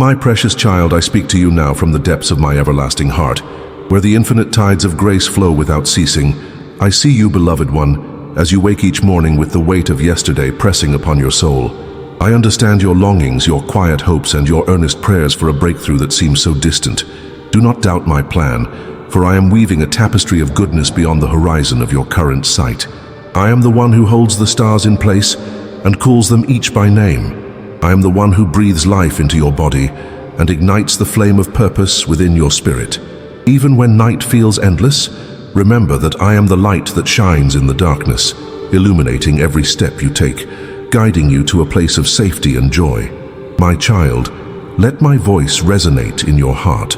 My precious child, I speak to you now from the depths of my everlasting heart, where the infinite tides of grace flow without ceasing. I see you, beloved one, as you wake each morning with the weight of yesterday pressing upon your soul. I understand your longings, your quiet hopes, and your earnest prayers for a breakthrough that seems so distant. Do not doubt my plan, for I am weaving a tapestry of goodness beyond the horizon of your current sight. I am the one who holds the stars in place and calls them each by name. I am the one who breathes life into your body and ignites the flame of purpose within your spirit. Even when night feels endless, remember that I am the light that shines in the darkness, illuminating every step you take, guiding you to a place of safety and joy. My child, let my voice resonate in your heart,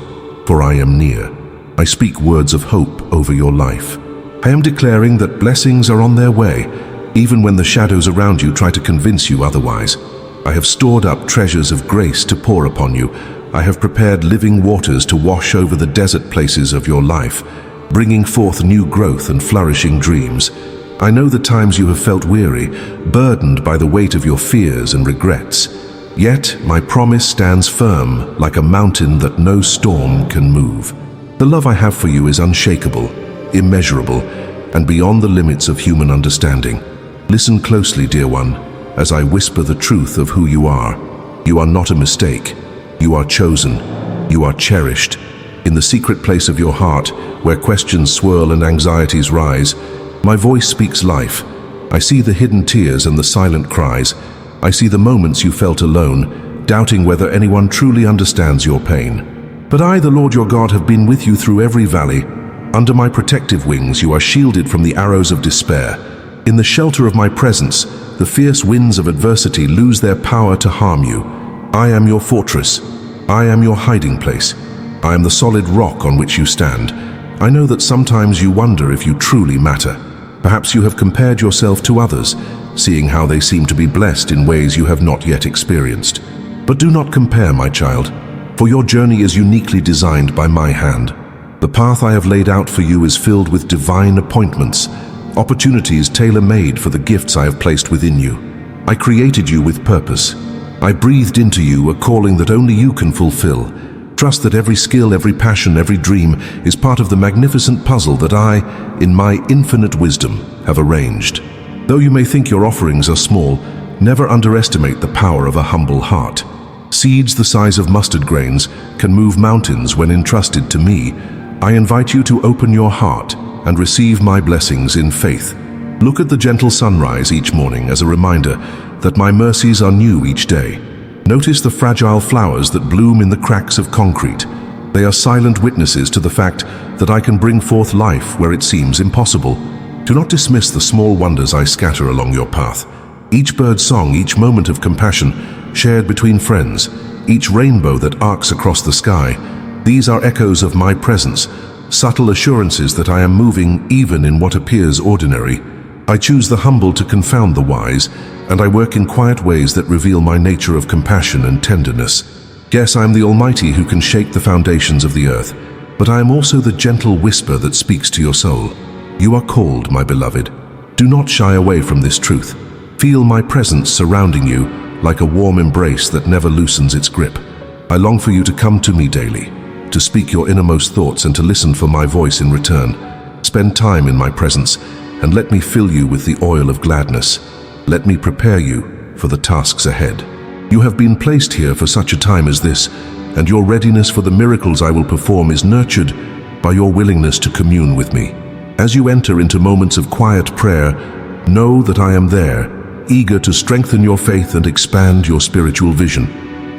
for I am near. I speak words of hope over your life. I am declaring that blessings are on their way, even when the shadows around you try to convince you otherwise. I have stored up treasures of grace to pour upon you. I have prepared living waters to wash over the desert places of your life, bringing forth new growth and flourishing dreams. I know the times you have felt weary, burdened by the weight of your fears and regrets. Yet my promise stands firm like a mountain that no storm can move. The love I have for you is unshakable, immeasurable, and beyond the limits of human understanding. Listen closely, dear one, as I whisper the truth of who you are. You are not a mistake. You are chosen. You are cherished. In the secret place of your heart, where questions swirl and anxieties rise, my voice speaks life. I see the hidden tears and the silent cries. I see the moments you felt alone, doubting whether anyone truly understands your pain. But I, the Lord your God, have been with you through every valley. Under my protective wings, you are shielded from the arrows of despair. In the shelter of my presence, the fierce winds of adversity lose their power to harm you. I am your fortress. I am your hiding place. I am the solid rock on which you stand. I know that sometimes you wonder if you truly matter. Perhaps you have compared yourself to others, seeing how they seem to be blessed in ways you have not yet experienced. But do not compare, my child, for your journey is uniquely designed by my hand. The path I have laid out for you is filled with divine appointments, opportunities tailor-made for the gifts I have placed within you. I created you with purpose. I breathed into you a calling that only you can fulfill. Trust that every skill, every passion, every dream is part of the magnificent puzzle that I, in my infinite wisdom, have arranged. Though you may think your offerings are small, never underestimate the power of a humble heart. Seeds the size of mustard grains can move mountains when entrusted to me. I invite you to open your heart and receive my blessings in faith. Look at the gentle sunrise each morning as a reminder that my mercies are new each day. Notice the fragile flowers that bloom in the cracks of concrete. They are silent witnesses to the fact that I can bring forth life where it seems impossible. Do not dismiss the small wonders I scatter along your path. Each bird's song, each moment of compassion shared between friends, each rainbow that arcs across the sky, these are echoes of my presence, subtle assurances that I am moving even in what appears ordinary. I choose the humble to confound the wise, and I work in quiet ways that reveal my nature of compassion and tenderness. Yes, I am the Almighty who can shake the foundations of the earth, but I am also the gentle whisper that speaks to your soul. You are called, my beloved. Do not shy away from this truth. Feel my presence surrounding you like a warm embrace that never loosens its grip. I long for you to come to me daily, to speak your innermost thoughts and to listen for my voice in return. Spend time in my presence and let me fill you with the oil of gladness. Let me prepare you for the tasks ahead. You have been placed here for such a time as this, and your readiness for the miracles I will perform is nurtured by your willingness to commune with me. As you enter into moments of quiet prayer, know that I am there, eager to strengthen your faith and expand your spiritual vision.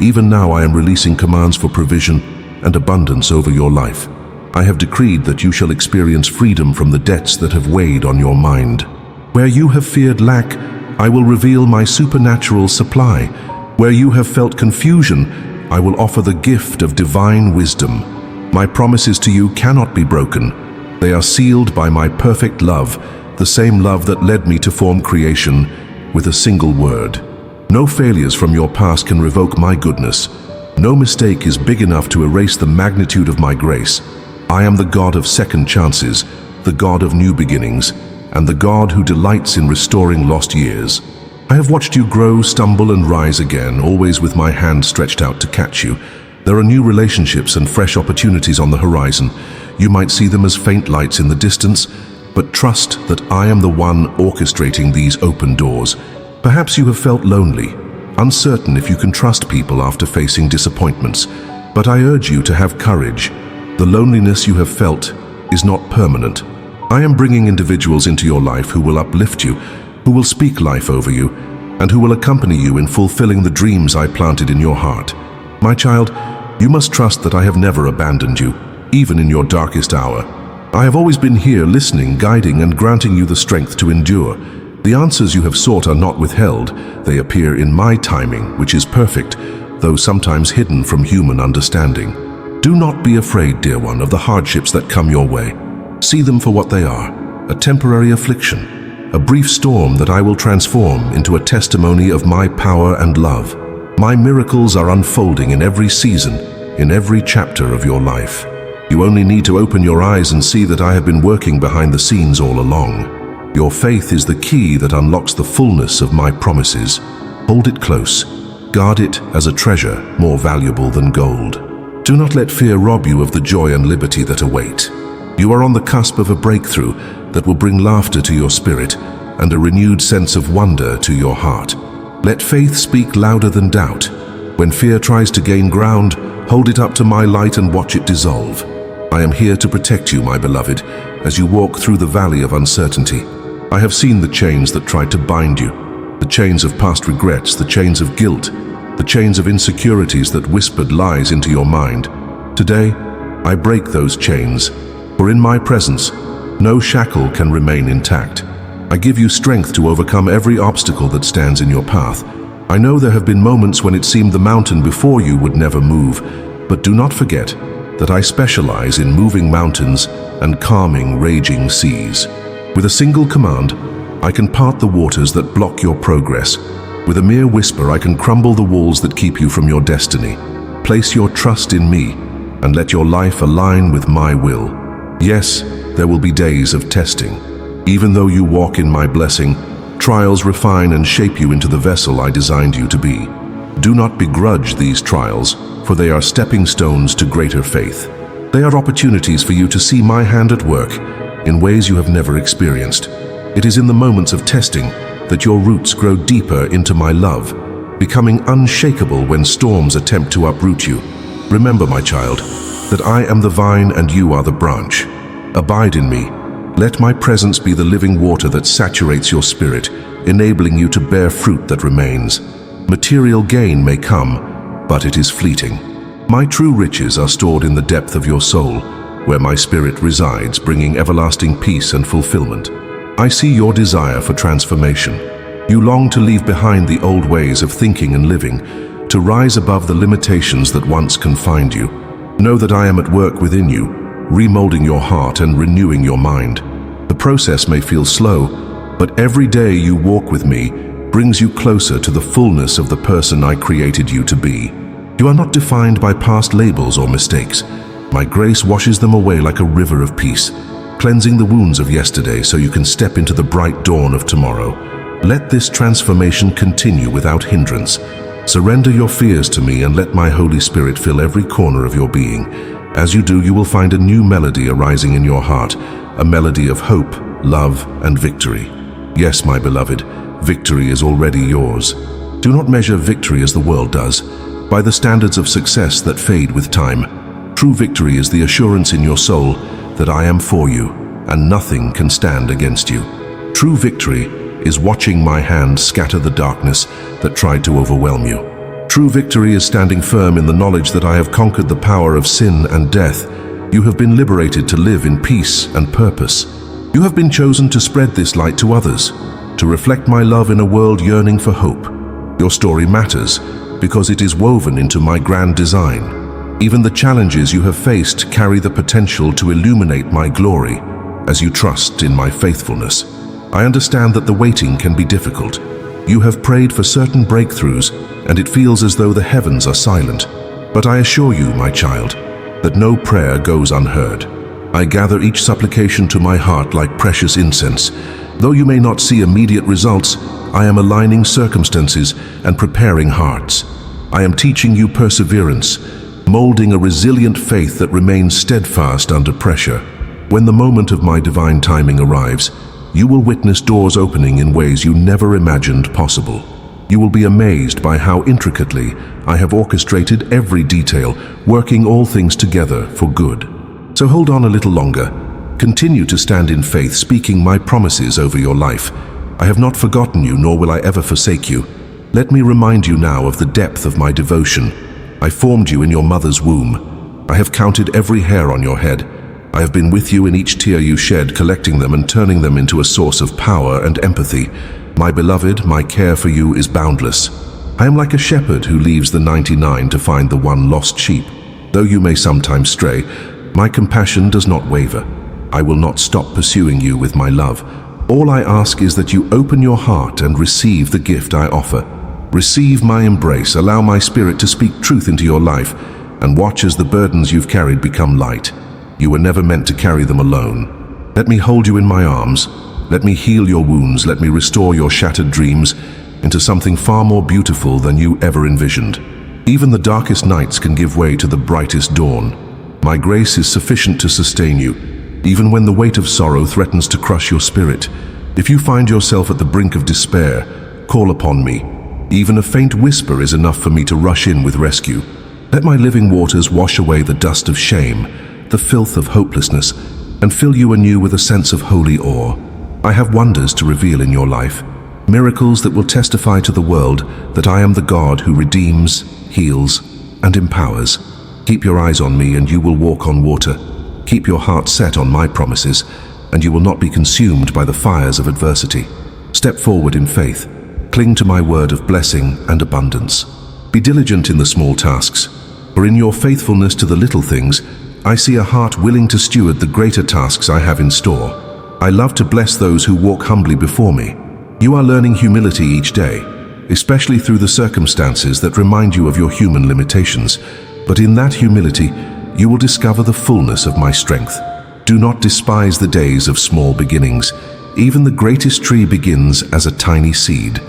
Even now I am releasing commands for provision and abundance over your life. I have decreed that you shall experience freedom from the debts that have weighed on your mind. Where you have feared lack, I will reveal my supernatural supply. Where you have felt confusion, I will offer the gift of divine wisdom. My promises to you cannot be broken. They are sealed by my perfect love, the same love that led me to form creation with a single word. No failures from your past can revoke my goodness. No mistake is big enough to erase the magnitude of my grace. I am the God of second chances, the God of new beginnings, and the God who delights in restoring lost years. I have watched you grow, stumble, and rise again, always with my hand stretched out to catch you. There are new relationships and fresh opportunities on the horizon. You might see them as faint lights in the distance, but trust that I am the one orchestrating these open doors. Perhaps you have felt lonely, uncertain if you can trust people after facing disappointments, but I urge you to have courage. The loneliness you have felt is not permanent. I am bringing individuals into your life who will uplift you, who will speak life over you, and who will accompany you in fulfilling the dreams I planted in your heart. My child, you must trust that I have never abandoned you, even in your darkest hour. I have always been here, listening, guiding, and granting you the strength to endure. The answers you have sought are not withheld. They appear in my timing, which is perfect, though sometimes hidden from human understanding. Do not be afraid, dear one, of the hardships that come your way. See them for what they are, a temporary affliction, a brief storm that I will transform into a testimony of my power and love. My miracles are unfolding in every season, in every chapter of your life. You only need to open your eyes and see that I have been working behind the scenes all along. Your faith is the key that unlocks the fullness of my promises. Hold it close. Guard it as a treasure more valuable than gold. Do not let fear rob you of the joy and liberty that await. You are on the cusp of a breakthrough that will bring laughter to your spirit and a renewed sense of wonder to your heart. Let faith speak louder than doubt. When fear tries to gain ground, hold it up to my light and watch it dissolve. I am here to protect you, my beloved, as you walk through the valley of uncertainty. I have seen the chains that tried to bind you, the chains of past regrets, the chains of guilt, the chains of insecurities that whispered lies into your mind. Today, I break those chains, for in my presence, no shackle can remain intact. I give you strength to overcome every obstacle that stands in your path. I know there have been moments when it seemed the mountain before you would never move, but do not forget that I specialize in moving mountains and calming raging seas. With a single command, I can part the waters that block your progress. With a mere whisper, I can crumble the walls that keep you from your destiny. Place your trust in me and let your life align with my will. Yes, there will be days of testing. Even though you walk in my blessing, trials refine and shape you into the vessel I designed you to be. Do not begrudge these trials, for they are stepping stones to greater faith. They are opportunities for you to see my hand at work in ways you have never experienced. It is in the moments of testing that your roots grow deeper into my love, becoming unshakable when storms attempt to uproot you. Remember, my child, that I am the vine and you are the branch. Abide in me. Let my presence be the living water that saturates your spirit, enabling you to bear fruit that remains. Material gain may come, but it is fleeting. My true riches are stored in the depth of your soul, where my spirit resides, bringing everlasting peace and fulfillment. I see your desire for transformation. You long to leave behind the old ways of thinking and living, to rise above the limitations that once confined you. Know that I am at work within you, remolding your heart and renewing your mind. The process may feel slow, but every day you walk with me brings you closer to the fullness of the person I created you to be. You are not defined by past labels or mistakes. My grace washes them away like a river of peace, cleansing the wounds of yesterday so you can step into the bright dawn of tomorrow. Let this transformation continue without hindrance. Surrender your fears to me and let my Holy Spirit fill every corner of your being. As you do, you will find a new melody arising in your heart, a melody of hope, love, and victory. Yes, my beloved, victory is already yours. Do not measure victory as the world does, by the standards of success that fade with time. True victory is the assurance in your soul that I am for you, and nothing can stand against you. True victory is watching my hand scatter the darkness that tried to overwhelm you. True victory is standing firm in the knowledge that I have conquered the power of sin and death. You have been liberated to live in peace and purpose. You have been chosen to spread this light to others, to reflect my love in a world yearning for hope. Your story matters because it is woven into my grand design. Even the challenges you have faced carry the potential to illuminate my glory as you trust in my faithfulness. I understand that the waiting can be difficult. You have prayed for certain breakthroughs, and it feels as though the heavens are silent. But I assure you, my child, that no prayer goes unheard. I gather each supplication to my heart like precious incense. Though you may not see immediate results, I am aligning circumstances and preparing hearts. I am teaching you perseverance, molding a resilient faith that remains steadfast under pressure. When the moment of my divine timing arrives, you will witness doors opening in ways you never imagined possible. You will be amazed by how intricately I have orchestrated every detail, working all things together for good. So hold on a little longer. Continue to stand in faith, speaking my promises over your life. I have not forgotten you, nor will I ever forsake you. Let me remind you now of the depth of my devotion. I formed you in your mother's womb. I have counted every hair on your head. I have been with you in each tear you shed, collecting them and turning them into a source of power and empathy. My beloved, my care for you is boundless. I am like a shepherd who leaves the 99 to find the one lost sheep. Though you may sometimes stray, my compassion does not waver. I will not stop pursuing you with my love. All I ask is that you open your heart and receive the gift I offer. Receive my embrace, allow my spirit to speak truth into your life, and watch as the burdens you've carried become light. You were never meant to carry them alone. Let me hold you in my arms. Let me heal your wounds. Let me restore your shattered dreams into something far more beautiful than you ever envisioned. Even the darkest nights can give way to the brightest dawn. My grace is sufficient to sustain you, even when the weight of sorrow threatens to crush your spirit. If you find yourself at the brink of despair, call upon me. Even a faint whisper is enough for me to rush in with rescue. Let my living waters wash away the dust of shame, the filth of hopelessness, and fill you anew with a sense of holy awe. I have wonders to reveal in your life, miracles that will testify to the world that I am the God who redeems, heals, and empowers. Keep your eyes on me and you will walk on water. Keep your heart set on my promises, and you will not be consumed by the fires of adversity. Step forward in faith. Cling to my word of blessing and abundance. Be diligent in the small tasks, for in your faithfulness to the little things, I see a heart willing to steward the greater tasks I have in store. I love to bless those who walk humbly before me. You are learning humility each day, especially through the circumstances that remind you of your human limitations. But in that humility, you will discover the fullness of my strength. Do not despise the days of small beginnings. Even the greatest tree begins as a tiny seed.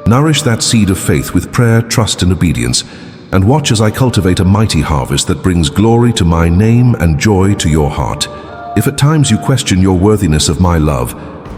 Nourish that seed of faith with prayer, trust, and obedience, and watch as I cultivate a mighty harvest that brings glory to my name and joy to your heart. If at times you question your worthiness of my love,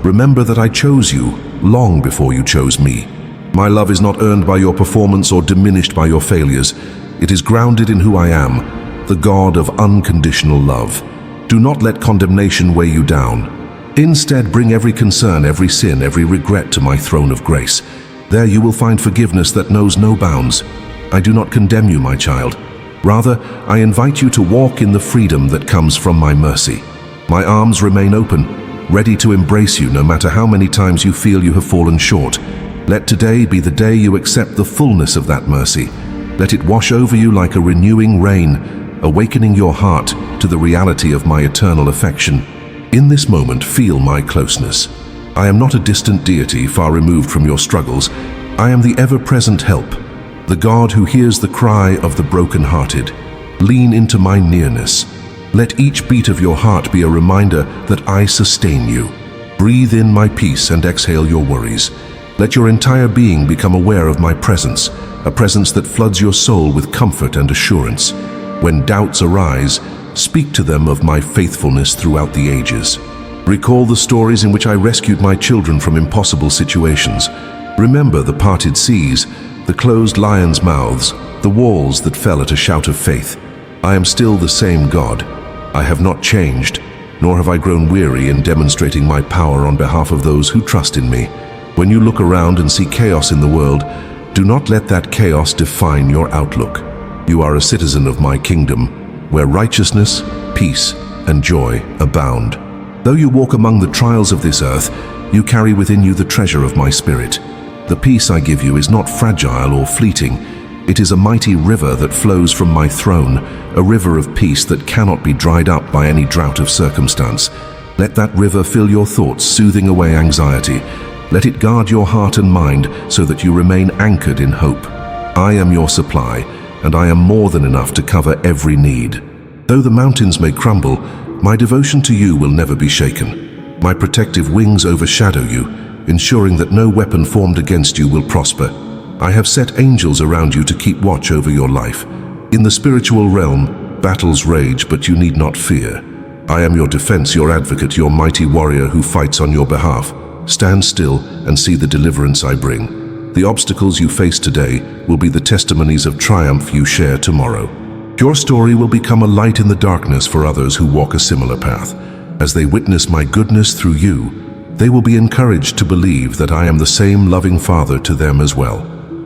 remember that I chose you long before you chose me. My love is not earned by your performance or diminished by your failures. It is grounded in who I am, the God of unconditional love. Do not let condemnation weigh you down. Instead, bring every concern, every sin, every regret to my throne of grace. There you will find forgiveness that knows no bounds. I do not condemn you, my child. Rather, I invite you to walk in the freedom that comes from my mercy. My arms remain open, ready to embrace you no matter how many times you feel you have fallen short. Let today be the day you accept the fullness of that mercy. Let it wash over you like a renewing rain, awakening your heart to the reality of my eternal affection. In this moment, feel my closeness. I am not a distant deity far removed from your struggles. I am the ever-present help, the God who hears the cry of the broken-hearted. Lean into my nearness. Let each beat of your heart be a reminder that I sustain you. Breathe in my peace and exhale your worries. Let your entire being become aware of my presence, a presence that floods your soul with comfort and assurance. When doubts arise, speak to them of my faithfulness throughout the ages. Recall the stories in which I rescued my children from impossible situations. Remember the parted seas, the closed lions' mouths, the walls that fell at a shout of faith. I am still the same God. I have not changed, nor have I grown weary in demonstrating my power on behalf of those who trust in me. When you look around and see chaos in the world, do not let that chaos define your outlook. You are a citizen of my kingdom, where righteousness, peace, and joy abound. Though you walk among the trials of this earth, you carry within you the treasure of my spirit. The peace I give you is not fragile or fleeting. It is a mighty river that flows from my throne, a river of peace that cannot be dried up by any drought of circumstance. Let that river fill your thoughts, soothing away anxiety. Let it guard your heart and mind so that you remain anchored in hope. I am your supply, and I am more than enough to cover every need. Though the mountains may crumble, my devotion to you will never be shaken. My protective wings overshadow you, ensuring that no weapon formed against you will prosper. I have set angels around you to keep watch over your life. In the spiritual realm, battles rage, but you need not fear. I am your defense, your advocate, your mighty warrior who fights on your behalf. Stand still and see the deliverance I bring. The obstacles you face today will be the testimonies of triumph you share tomorrow. Your story will become a light in the darkness for others who walk a similar path. As they witness my goodness through you, they will be encouraged to believe that I am the same loving Father to them as well.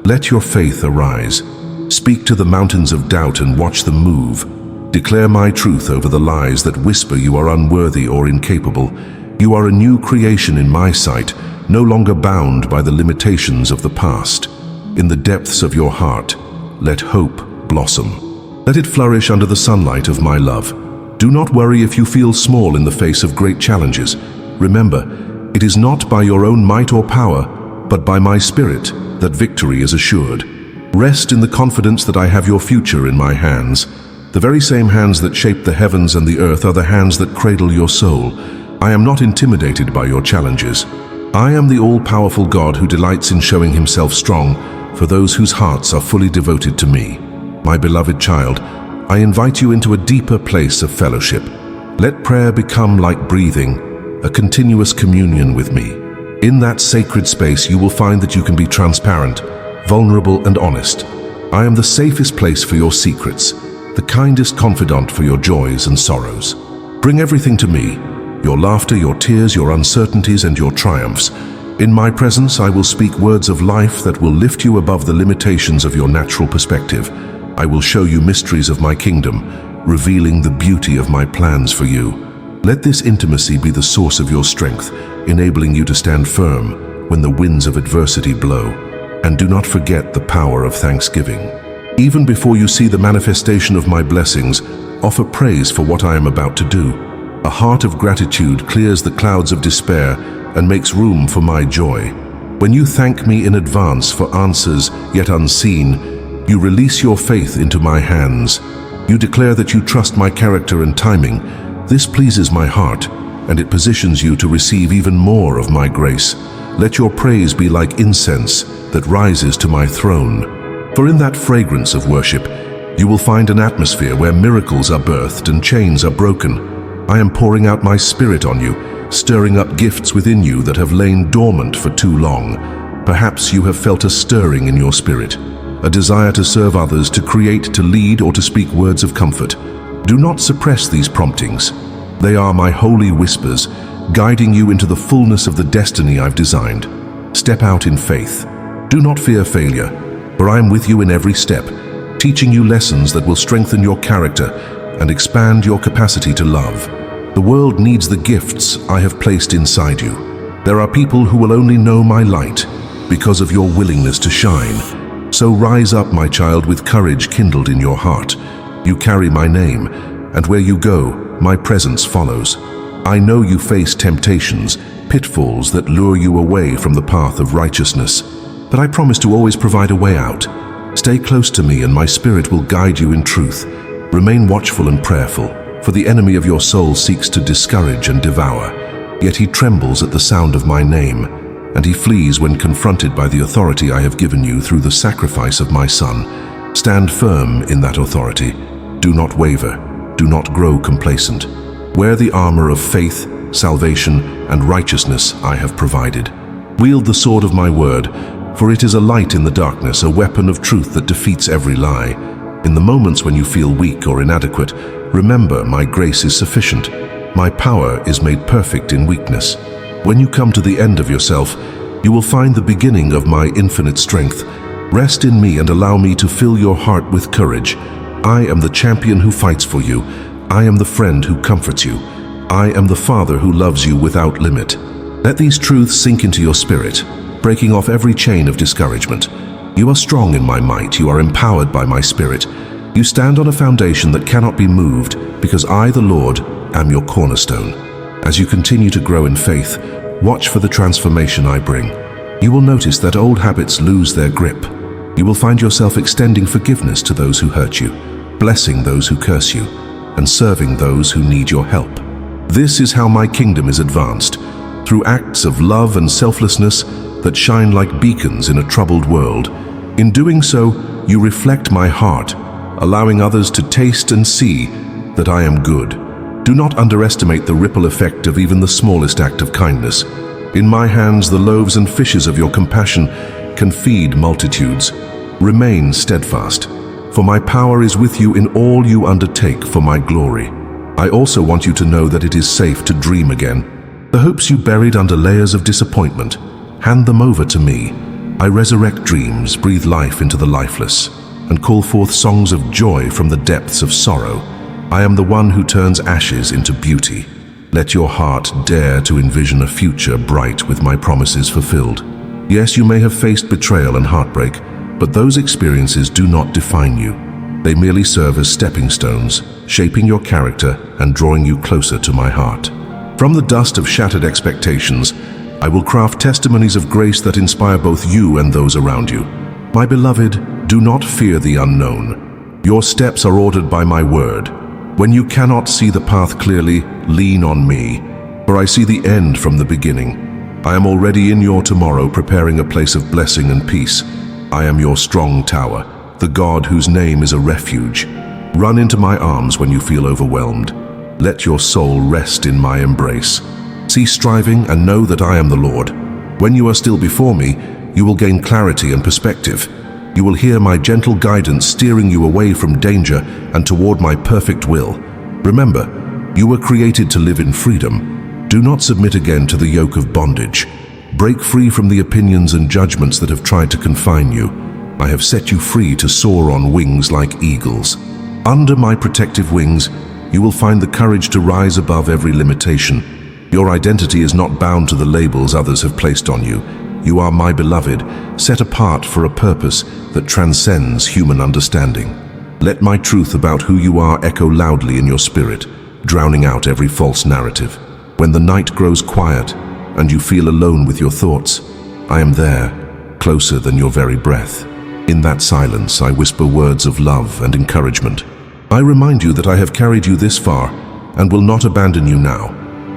Let your faith arise. Speak to the mountains of doubt and watch them move. Declare my truth over the lies that whisper you are unworthy or incapable. You are a new creation in my sight, no longer bound by the limitations of the past. In the depths of your heart, let hope blossom. Let it flourish under the sunlight of my love. Do not worry if you feel small in the face of great challenges. Remember, it is not by your own might or power, but by my Spirit that victory is assured. Rest in the confidence that I have your future in my hands. The very same hands that shape the heavens and the earth are the hands that cradle your soul. I am not intimidated by your challenges. I am the all-powerful God who delights in showing himself strong for those whose hearts are fully devoted to me. My beloved child, I invite you into a deeper place of fellowship. Let prayer become like breathing, a continuous communion with me. In that sacred space, you will find that you can be transparent, vulnerable, and honest. I am the safest place for your secrets, the kindest confidant for your joys and sorrows. Bring everything to me, your laughter, your tears, your uncertainties, and your triumphs. In my presence, I will speak words of life that will lift you above the limitations of your natural perspective. I will show you mysteries of my kingdom, revealing the beauty of my plans for you. Let this intimacy be the source of your strength, enabling you to stand firm when the winds of adversity blow. And do not forget the power of thanksgiving. Even before you see the manifestation of my blessings, offer praise for what I am about to do. A heart of gratitude clears the clouds of despair and makes room for my joy. When you thank me in advance for answers yet unseen, you release your faith into my hands. You declare that you trust my character and timing. This pleases my heart, and it positions you to receive even more of my grace. Let your praise be like incense that rises to my throne. For in that fragrance of worship, you will find an atmosphere where miracles are birthed and chains are broken. I am pouring out my Spirit on you, stirring up gifts within you that have lain dormant for too long. Perhaps you have felt a stirring in your spirit, a desire to serve others, to create, to lead, or to speak words of comfort. Do not suppress these promptings. They are my holy whispers, guiding you into the fullness of the destiny I've designed. Step out in faith. Do not fear failure, for I am with you in every step, teaching you lessons that will strengthen your character and expand your capacity to love. The world needs the gifts I have placed inside you. There are people who will only know my light because of your willingness to shine. So rise up, my child, with courage kindled in your heart. You carry my name, and where you go, my presence follows. I know you face temptations, pitfalls that lure you away from the path of righteousness, but I promise to always provide a way out. Stay close to me, and my Spirit will guide you in truth. Remain watchful and prayerful, for the enemy of your soul seeks to discourage and devour. Yet he trembles at the sound of my name, and he flees when confronted by the authority I have given you through the sacrifice of my Son. Stand firm in that authority. Do not waver. Do not grow complacent. Wear the armor of faith, salvation, and righteousness I have provided. Wield the sword of my word, for it is a light in the darkness, a weapon of truth that defeats every lie. In the moments when you feel weak or inadequate, remember my grace is sufficient. My power is made perfect in weakness. When you come to the end of yourself, you will find the beginning of my infinite strength. Rest in me and allow me to fill your heart with courage. I am the champion who fights for you. I am the friend who comforts you. I am the Father who loves you without limit. Let these truths sink into your spirit, breaking off every chain of discouragement. You are strong in my might. You are empowered by my Spirit. You stand on a foundation that cannot be moved, because I, the Lord, am your cornerstone. As you continue to grow in faith, watch for the transformation I bring. You will notice that old habits lose their grip. You will find yourself extending forgiveness to those who hurt you, blessing those who curse you, and serving those who need your help. This is how my kingdom is advanced, through acts of love and selflessness that shine like beacons in a troubled world. In doing so, you reflect my heart, allowing others to taste and see that I am good. Do not underestimate the ripple effect of even the smallest act of kindness. In my hands, the loaves and fishes of your compassion can feed multitudes. Remain steadfast, for my power is with you in all you undertake for my glory. I also want you to know that it is safe to dream again. The hopes you buried under layers of disappointment, hand them over to me. I resurrect dreams, breathe life into the lifeless, and call forth songs of joy from the depths of sorrow. I am the one who turns ashes into beauty. Let your heart dare to envision a future bright with my promises fulfilled. Yes, you may have faced betrayal and heartbreak, but those experiences do not define you. They merely serve as stepping stones, shaping your character and drawing you closer to my heart. From the dust of shattered expectations, I will craft testimonies of grace that inspire both you and those around you. My beloved, do not fear the unknown. Your steps are ordered by my word. When you cannot see the path clearly, lean on me, for I see the end from the beginning. I am already in your tomorrow, preparing a place of blessing and peace. I am your strong tower, the God whose name is a refuge. Run into my arms when you feel overwhelmed. Let your soul rest in my embrace. Cease striving and know that I am the Lord. When you are still before me, you will gain clarity and perspective. You will hear my gentle guidance steering you away from danger and toward my perfect will. Remember, you were created to live in freedom. Do not submit again to the yoke of bondage. Break free from the opinions and judgments that have tried to confine you. I have set you free to soar on wings like eagles. Under my protective wings, you will find the courage to rise above every limitation. Your identity is not bound to the labels others have placed on you. You are my beloved, set apart for a purpose that transcends human understanding. Let my truth about who you are echo loudly in your spirit, drowning out every false narrative. When the night grows quiet and you feel alone with your thoughts, I am there, closer than your very breath. In that silence, I whisper words of love and encouragement. I remind you that I have carried you this far and will not abandon you now.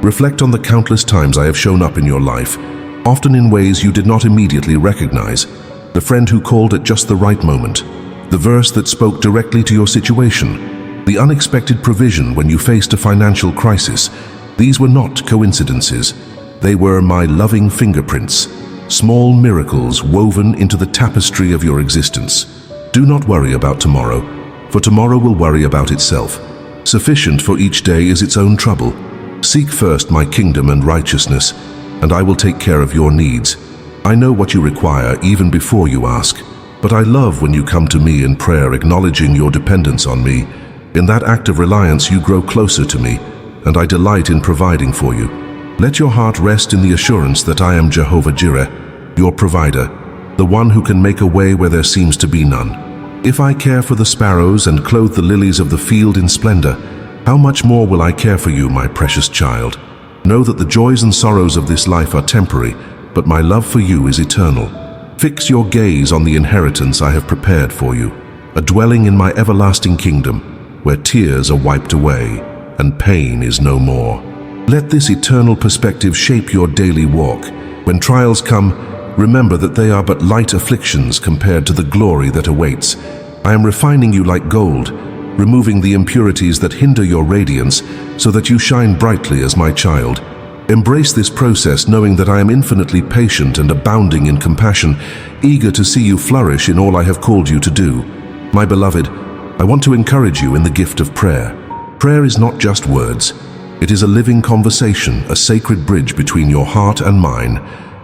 Reflect on the countless times I have shown up in your life, often in ways you did not immediately recognize. The friend who called at just the right moment, the verse that spoke directly to your situation, the unexpected provision when you faced a financial crisis. These were not coincidences. They were my loving fingerprints, small miracles woven into the tapestry of your existence. Do not worry about tomorrow, for tomorrow will worry about itself. Sufficient for each day is its own trouble. Seek first my kingdom and righteousness, and I will take care of your needs. I know what you require even before you ask, but I love when you come to me in prayer, acknowledging your dependence on me. In that act of reliance, you grow closer to me, and I delight in providing for you. Let your heart rest in the assurance that I am Jehovah Jireh, your provider, the one who can make a way where there seems to be none. If I care for the sparrows and clothe the lilies of the field in splendor, how much more will I care for you, my precious child? Know that the joys and sorrows of this life are temporary, but my love for you is eternal. Fix your gaze on the inheritance I have prepared for you, a dwelling in my everlasting kingdom, where tears are wiped away and pain is no more. Let this eternal perspective shape your daily walk. When trials come, remember that they are but light afflictions compared to the glory that awaits. I am refining you like gold, removing the impurities that hinder your radiance so that you shine brightly as my child. Embrace this process, knowing that I am infinitely patient and abounding in compassion, eager to see you flourish in all I have called you to do. My beloved, I want to encourage you in the gift of prayer. Prayer is not just words. It is a living conversation, a sacred bridge between your heart and mine.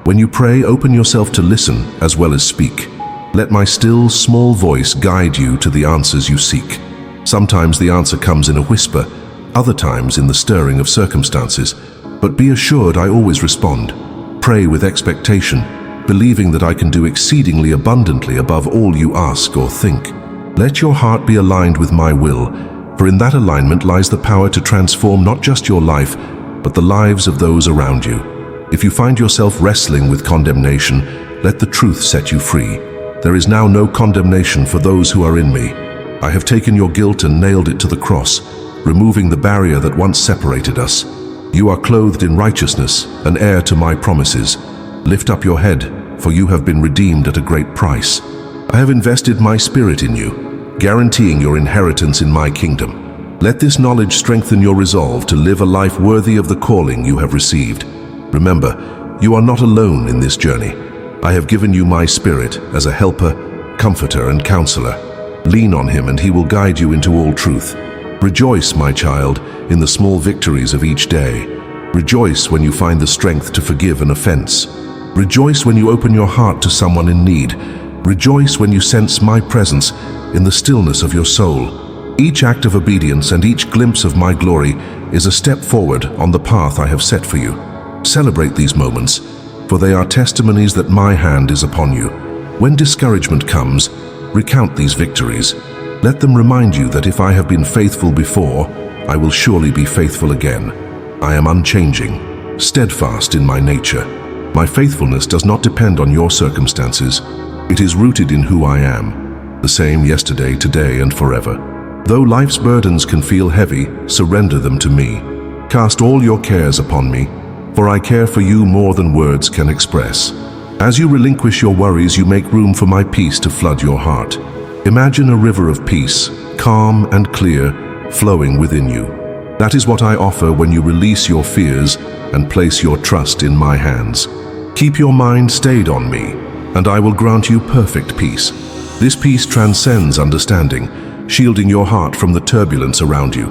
When you pray, open yourself to listen as well as speak. Let my still, small voice guide you to the answers you seek. Sometimes the answer comes in a whisper, other times in the stirring of circumstances. But be assured I always respond. Pray with expectation, believing that I can do exceedingly abundantly above all you ask or think. Let your heart be aligned with my will, for in that alignment lies the power to transform not just your life, but the lives of those around you. If you find yourself wrestling with condemnation, let the truth set you free. There is now no condemnation for those who are in me. I have taken your guilt and nailed it to the cross, removing the barrier that once separated us. You are clothed in righteousness, an heir to my promises. Lift up your head, for you have been redeemed at a great price. I have invested my spirit in you, guaranteeing your inheritance in my kingdom. Let this knowledge strengthen your resolve to live a life worthy of the calling you have received. Remember, you are not alone in this journey. I have given you my spirit as a helper, comforter, and counselor. Lean on him and he will guide you into all truth. Rejoice, my child, in the small victories of each day. Rejoice when you find the strength to forgive an offense. Rejoice when you open your heart to someone in need. Rejoice when you sense my presence in the stillness of your soul. Each act of obedience and each glimpse of my glory is a step forward on the path I have set for you. Celebrate these moments, for they are testimonies that my hand is upon you. When discouragement comes, recount these victories. Let them remind you that if I have been faithful before, I will surely be faithful again. I am unchanging, steadfast in my nature. My faithfulness does not depend on your circumstances. It is rooted in who I am, the same yesterday, today, and forever. Though life's burdens can feel heavy, surrender them to me. Cast all your cares upon me, for I care for you more than words can express. As you relinquish your worries, you make room for my peace to flood your heart. Imagine a river of peace, calm and clear, flowing within you. That is what I offer when you release your fears and place your trust in my hands. Keep your mind stayed on me, and I will grant you perfect peace. This peace transcends understanding, shielding your heart from the turbulence around you.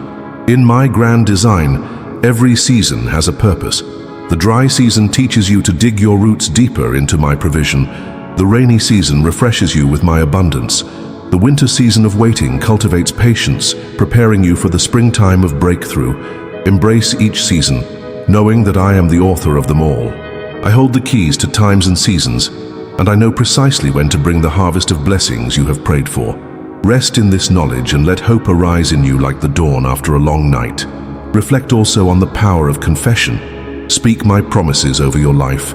In my grand design, every season has a purpose. The dry season teaches you to dig your roots deeper into my provision. The rainy season refreshes you with my abundance. The winter season of waiting cultivates patience, preparing you for the springtime of breakthrough. Embrace each season, knowing that I am the author of them all. I hold the keys to times and seasons, and I know precisely when to bring the harvest of blessings you have prayed for. Rest in this knowledge and let hope arise in you like the dawn after a long night. Reflect also on the power of confession. Speak my promises over your life,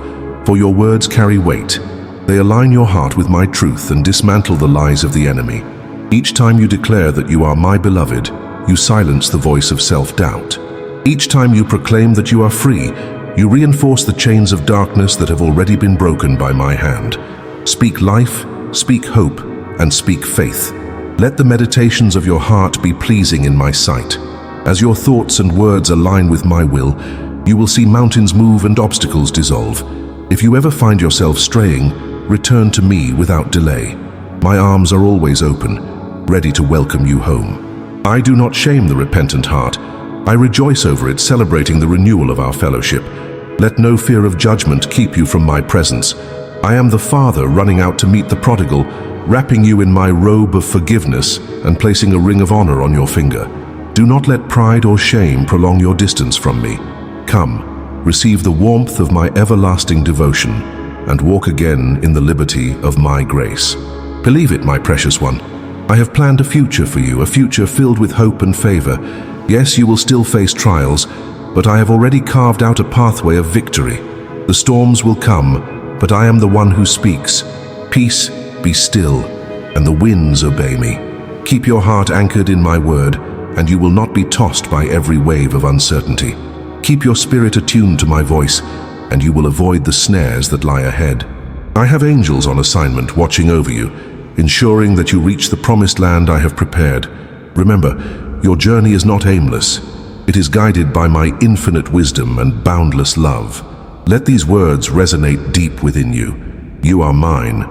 for your words carry weight. They align your heart with my truth and dismantle the lies of the enemy. Each time you declare that you are my beloved, you silence the voice of self-doubt. Each time you proclaim that you are free, you reinforce the chains of darkness that have already been broken by my hand. Speak life, speak hope, and speak faith. Let the meditations of your heart be pleasing in my sight. As your thoughts and words align with my will, you will see mountains move and obstacles dissolve. If you ever find yourself straying, return to me without delay. My arms are always open, ready to welcome you home. I do not shame the repentant heart. I rejoice over it, celebrating the renewal of our fellowship. Let no fear of judgment keep you from my presence. I am the Father running out to meet the prodigal, wrapping you in my robe of forgiveness and placing a ring of honor on your finger. Do not let pride or shame prolong your distance from me. Come, receive the warmth of my everlasting devotion, and walk again in the liberty of my grace. Believe it, my precious one. I have planned a future for you, a future filled with hope and favor. Yes, you will still face trials, but I have already carved out a pathway of victory. The storms will come, but I am the one who speaks. Peace, be still, and the winds obey me. Keep your heart anchored in my word, and you will not be tossed by every wave of uncertainty. Keep your spirit attuned to my voice, and you will avoid the snares that lie ahead. I have angels on assignment watching over you, ensuring that you reach the promised land I have prepared. Remember, your journey is not aimless. It is guided by my infinite wisdom and boundless love. Let these words resonate deep within you. You are mine,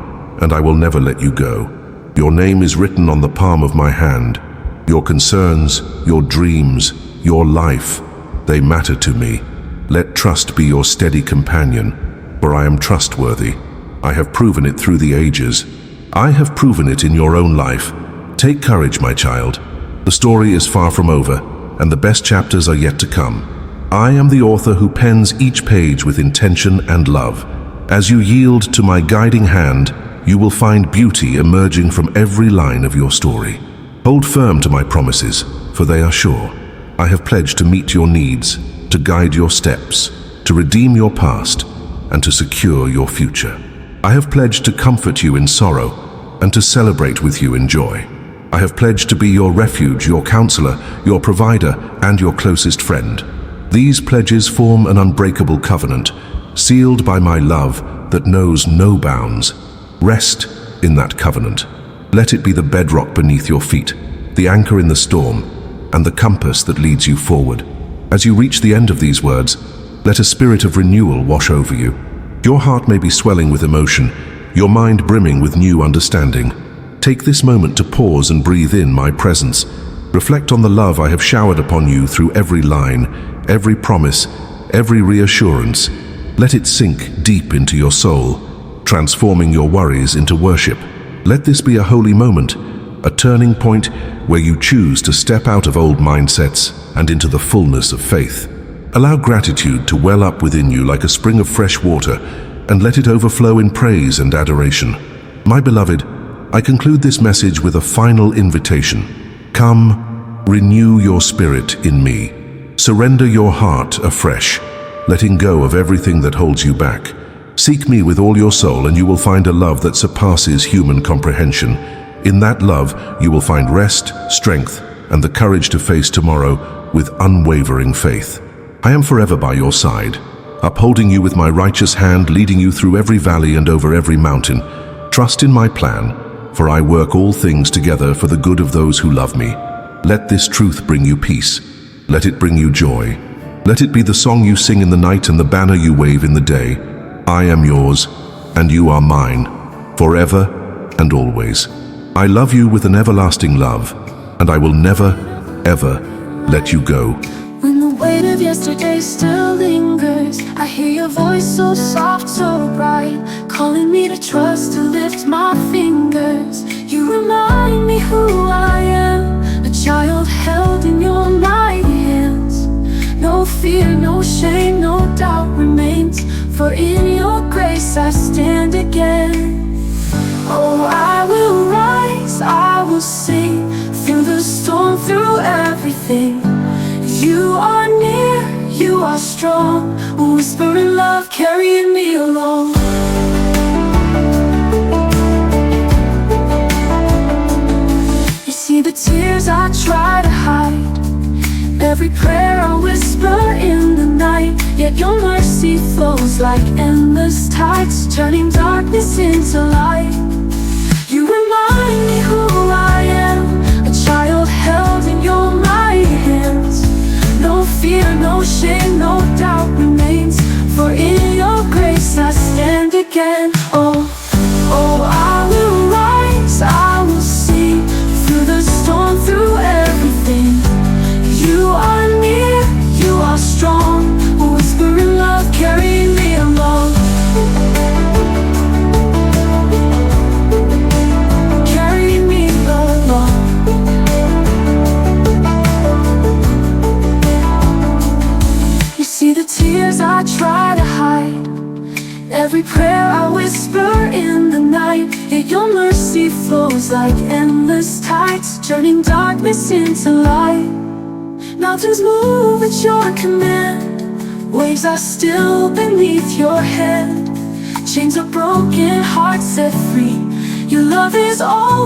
and I will never let you go. Your name is written on the palm of my hand. Your concerns, your dreams, your life, they matter to me. Let trust be your steady companion, for I am trustworthy. I have proven it through the ages. I have proven it in your own life. Take courage, my child. The story is far from over, and the best chapters are yet to come. I am the author who pens each page with intention and love. As you yield to my guiding hand, you will find beauty emerging from every line of your story. Hold firm to my promises, for they are sure. I have pledged to meet your needs, to guide your steps, to redeem your past, and to secure your future. I have pledged to comfort you in sorrow and to celebrate with you in joy. I have pledged to be your refuge, your counselor, your provider, and your closest friend. These pledges form an unbreakable covenant, sealed by my love that knows no bounds. Rest in that covenant. Let it be the bedrock beneath your feet, the anchor in the storm, and the compass that leads you forward. As you reach the end of these words, let a spirit of renewal wash over you. Your heart may be swelling with emotion, your mind brimming with new understanding. Take this moment to pause and breathe in my presence. Reflect on the love I have showered upon you through every line, every promise, every reassurance. Let it sink deep into your soul, transforming your worries into worship. Let this be a holy moment, a turning point where you choose to step out of old mindsets and into the fullness of faith. Allow gratitude to well up within you like a spring of fresh water, and let it overflow in praise and adoration. My beloved, I conclude this message with a final invitation. Come, renew your spirit in me. Surrender your heart afresh, letting go of everything that holds you back. Seek me with all your soul, and you will find a love that surpasses human comprehension. In that love, you will find rest, strength, and the courage to face tomorrow with unwavering faith. I am forever by your side, upholding you with my righteous hand, leading you through every valley and over every mountain. Trust in my plan, for I work all things together for the good of those who love me. Let this truth bring you peace. Let it bring you joy. Let it be the song you sing in the night and the banner you wave in the day. I am yours, and you are mine, forever and always. I love you with an everlasting love, and I will never, ever let you go. When the weight of yesterday still lingers, I hear your voice so soft, so bright, calling me to trust, to lift my fingers. You remind me who I am, a child held in your mighty hands. No fear, no shame, no doubt remains, for in your grace I stand again. Oh, I will rise, I will sing, through the storm, through everything. You are near, you are strong, a whisper in love carrying me along. You see the tears I try to hide, every prayer I whisper in the night. Yet your mercy flows like endless tides, turning darkness into light. You remind me who I am, a child held in your mighty hands. No fear, no shame, no doubt remains, for in your grace I stand again. Oh, oh, I will rise, I will sing, through the storm, through everything. You are near, you are strong, a whisper in love carrying me along. Carrying me along. You see the tears I try to hide, every prayer I whisper in the night. Yet your mercy flows like endless tides, turning darkness into light. Mountains move at your command, waves are still beneath your hand. Chains are broken, hearts set free. Your love is all